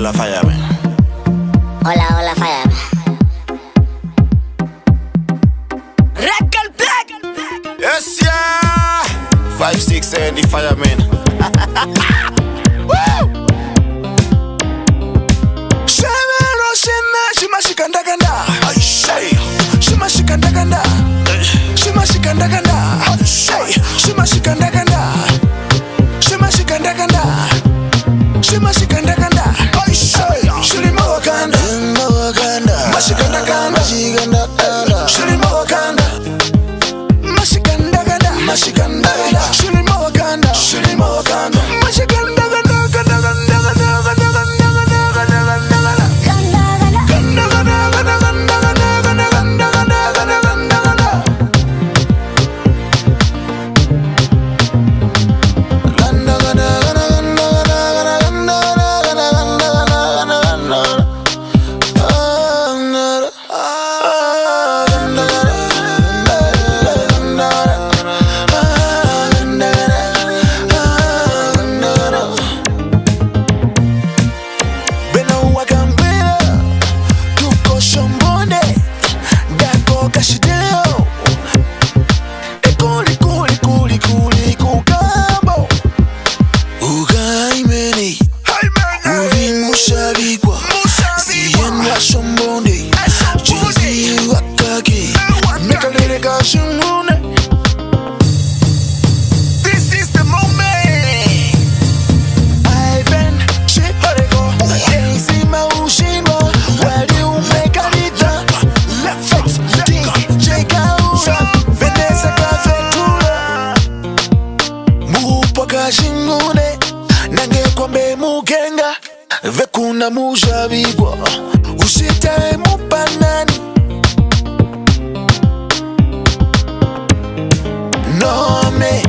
hola, fireman. Hola, hola, fireman. Record Black. Yes, yeah. 5-6 the fireman. Woo! Shimashikandaganda. Shimashikandaganda. Shimashikandaganda. Shimashikandaganda. Shimashikandaganda. Shimashikandaganda. Shilima Wakanda. Mashikandaganda. Shilima Wakanda. Mashikandaganda. Mashikandaganda. Shilima Wakanda. Shilima Wakanda. Mashikandaganda. This is the moment. Ivan Chiparego. Enzima ushindwa wali umekalita. Left foot DJ Kaura. Veneza kafetura. Mupa kashingune. Nange kwambe mugenga. Vekuna mujabigwa. Ushitae mupanani. No me